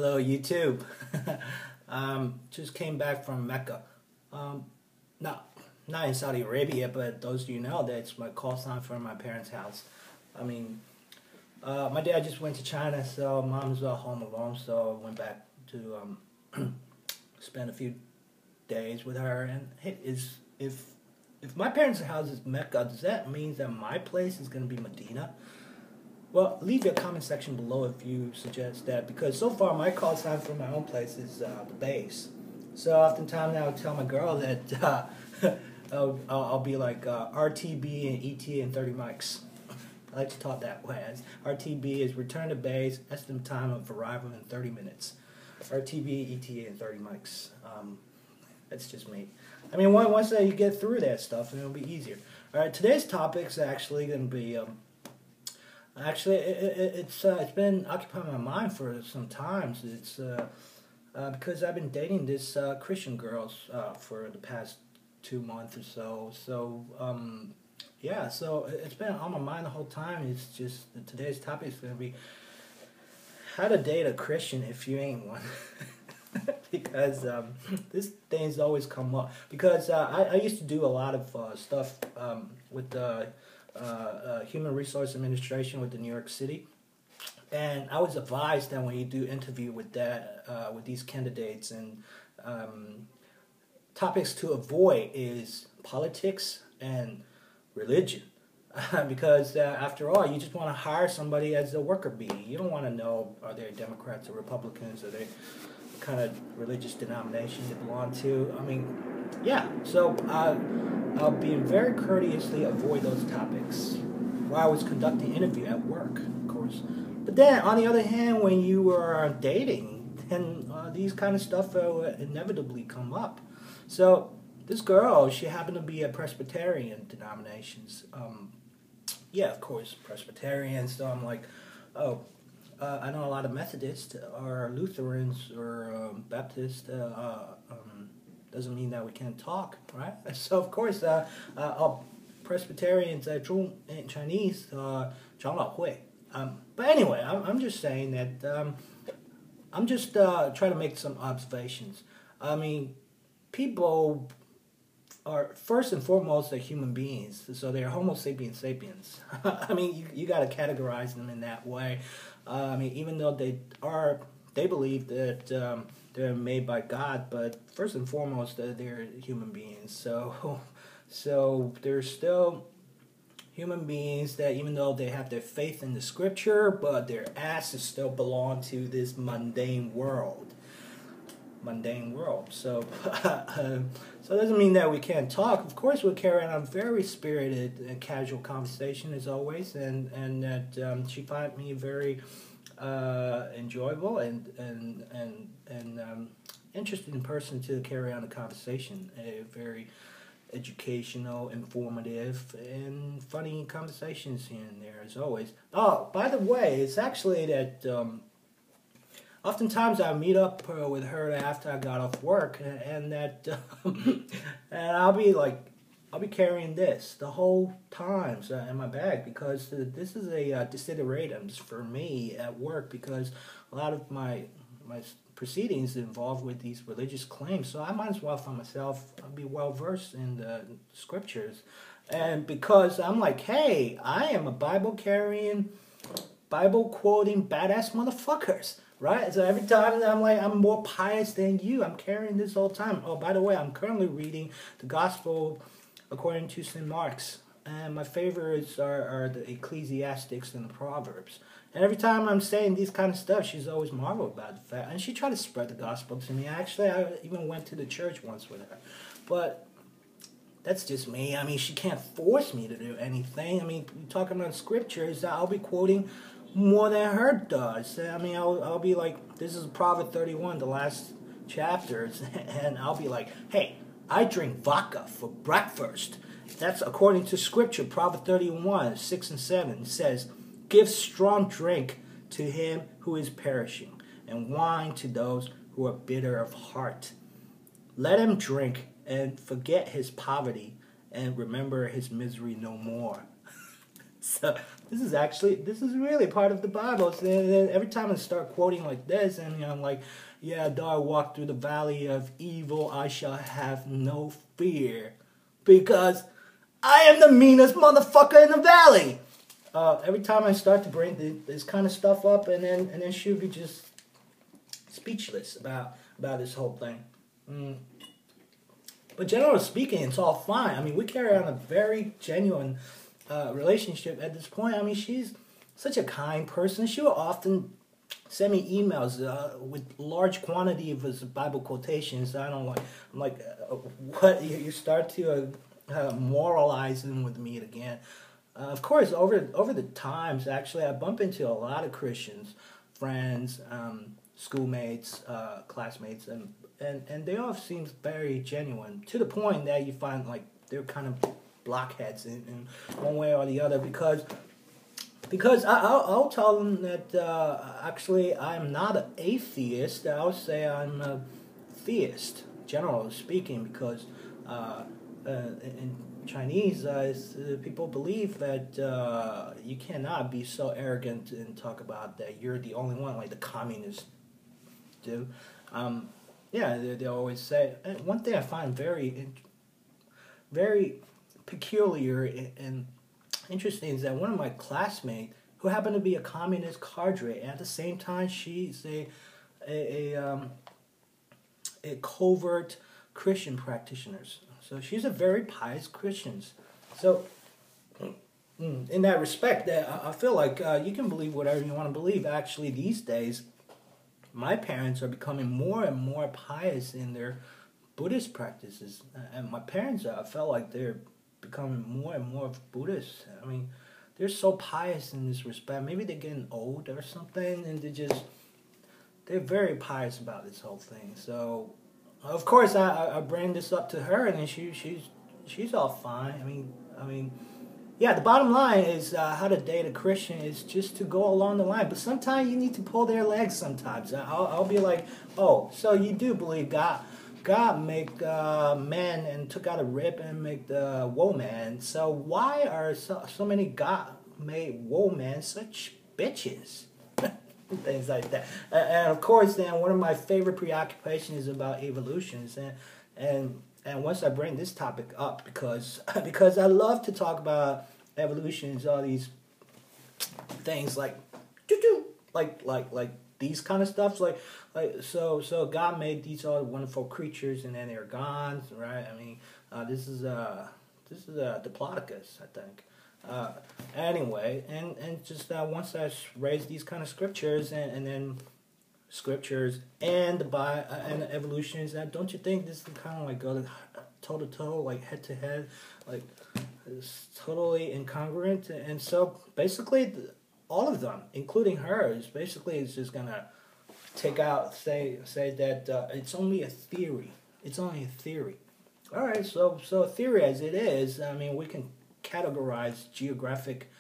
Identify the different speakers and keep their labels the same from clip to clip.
Speaker 1: Hello, YouTube. Just came back from Mecca. Um, not in Saudi Arabia, but those of you know that's my call sign for my parents' house. I mean, my dad just went to China, so mom's home alone. So I went back to spend a few days with her. And hey, if my parents' house is Mecca, does that mean that my place is going to be Medina? Well, leave your comment section below if you suggest that, because so far my call sign for my own place is the base. So oftentimes I would tell my girl that I'll be like RTB and ETA in 30 mics. I like to talk that way. As RTB is return to base, estimate time of arrival in 30 minutes. RTB, ETA in 30 mics. That's just me. I mean, once you get through that stuff, it'll be easier. All right, today's topic is actually going to be... Actually, it's been occupying my mind for some times. It's because I've been dating this Christian girls for the past 2 months or so. So yeah, so it's been on my mind the whole time. It's just today's topic is going to be how to date a Christian if you ain't one. Because this thing's always come up. Because I used to do a lot of stuff with Human Resource Administration with the New York City, and I was advised that when you do interview with with these candidates, and topics to avoid is politics and religion, because after all, you just want to hire somebody as a worker bee. You don't want to know are they Democrats or Republicans, or they what kind of religious denomination they belong to. I mean, yeah. So I'll be very courteously avoid those topics while I was conducting an interview at work, of course. But then, on the other hand, when you are dating, then these kind of stuff will inevitably come up. So this girl, she happened to be a Presbyterian denominations. Yeah, of course, Presbyterian. So I'm like, oh, I know a lot of Methodists or Lutherans or Baptists. Doesn't mean that we can't talk, right? So of course, Presbyterians, in Chinese, 长老会. But anyway, I'm just saying that I'm just trying to make some observations. I mean, people are first and foremost they're human beings, so they're Homo sapiens sapiens. I mean, you got to categorize them in that way. I mean, even though they believe that they're made by God, but first and foremost they're human beings. So they're still human beings that even though they have their faith in the scripture, but their asses still belong to this mundane world. So so it doesn't mean that we can't talk. Of course, we'll carry on a very spirited and casual conversation as always, and that she found me very enjoyable and interesting person to carry on a conversation. A very educational, informative, and funny conversations here and there as always. Oh, by the way, it's actually that oftentimes I meet up with her after I got off work, and that and I'll be carrying this the whole time in my bag, because this is a desideratum for me at work, because a lot of my proceedings involved with these religious claims, so I might as well for myself be well versed in the scriptures, and because I'm like, hey, I am a Bible carrying, Bible quoting badass motherfuckers. Right? So every time I'm like, I'm more pious than you. I'm carrying this all the time. Oh, by the way, I'm currently reading the Gospel according to St. Mark's. And my favorites are the Ecclesiastics and the Proverbs. And every time I'm saying these kind of stuff, she's always marveled about the fact. And she tried to spread the gospel to me. Actually, I even went to the church once with her. But that's just me. I mean, she can't force me to do anything. I mean, talking about scriptures, I'll be quoting more than her does. I mean, I'll be like, this is Proverbs 31, the last chapters, and I'll be like, hey, I drink vodka for breakfast. That's according to scripture. Proverbs 31, 6 and 7 says, give strong drink to him who is perishing, and wine to those who are bitter of heart. Let him drink and forget his poverty, and remember his misery no more. So this is really part of the Bible. So then every time I start quoting like this, and I'm like, yeah, though I walk through the valley of evil, I shall have no fear, because I am the meanest motherfucker in the valley. Every time I start to bring this kind of stuff up, and then she'll be just speechless about this whole thing. But generally speaking, it's all fine. I mean, we carry on a very genuine relationship at this point. I mean, she's such a kind person. She will often send me emails with large quantity of his Bible quotations. I don't like. I'm like, what? You start to moralizing with me again. Of course, over the times, actually, I bump into a lot of Christians, friends, schoolmates, classmates, and they all seem very genuine, to the point that you find like they're kind of blockheads in one way or the other, because I'll tell them that actually I'm not an atheist. I'll say I'm a theist, generally speaking, because in Chinese, people believe that you cannot be so arrogant and talk about that you're the only one, like the communists do. Yeah, they always say. And one thing I find very peculiar and interesting is that one of my classmates, who happened to be a communist cadre, and at the same time she's a covert Christian practitioner. So she's a very pious Christian. So in that respect, that I feel like you can believe whatever you want to believe. Actually, these days, my parents are becoming more and more pious in their Buddhist practices, and my parents, I felt like they're becoming more and more Buddhist. I mean, they're so pious in this respect. Maybe they're getting old or something, and they're very pious about this whole thing. So, of course, I bring this up to her, and then she's all fine. I mean, yeah. The bottom line is how to date a Christian is just to go along the line. But sometimes you need to pull their legs. Sometimes I'll be like, oh, so you do believe God made man and took out a rib and made the woman. So why are so many God made women such bitches? Things like that. And of course, then one of my favorite preoccupations is about evolutions, and once I bring this topic up, because I love to talk about evolutions, all these things like like these kind of stuff, like so God made these all wonderful creatures, and then they're gone, right? I mean, this is Diplodocus, I think. Anyway, and just once I raise these kind of scriptures, and then scriptures and and the evolutions, don't you think this is kind of like go toe to toe, like head to head, like it's totally incongruent? And so basically, all of them, including hers, basically is just gonna take out say that it's only a theory. It's only a theory. All right, so a theory as it is, I mean, we can categorize geographic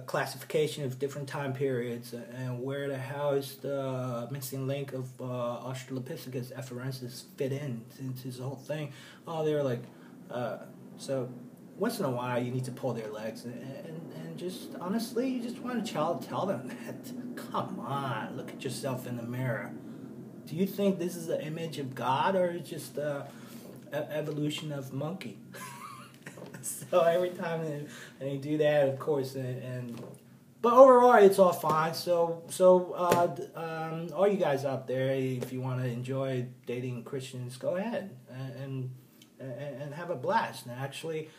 Speaker 1: classification of different time periods, and where the hell is the missing link of Australopithecus afarensis fit into this whole thing? Oh, they're like, so once in a while you need to pull their legs, and just honestly, you just want to tell them that, come on, look at yourself in the mirror. Do you think this is the image of God, or just evolution of monkey? So every time they do that, of course, but overall it's all fine. So all you guys out there, if you want to enjoy dating Christians, go ahead and have a blast. And actually,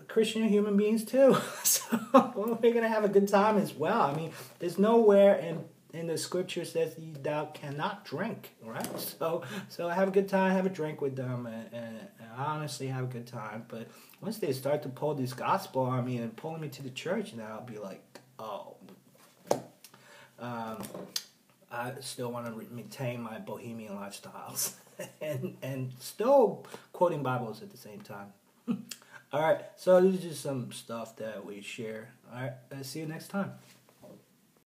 Speaker 1: Christian human beings too. So we're gonna have a good time as well. I mean, there's nowhere in the scripture says thou cannot drink, right? So I have a good time, have a drink with them, and I honestly have a good time. But once they start to pull this gospel on me and pulling me to the church, now I'll be like, oh, I still want to maintain my bohemian lifestyles and still quoting Bibles at the same time. All right, so this is just some stuff that we share. All right, see you next time.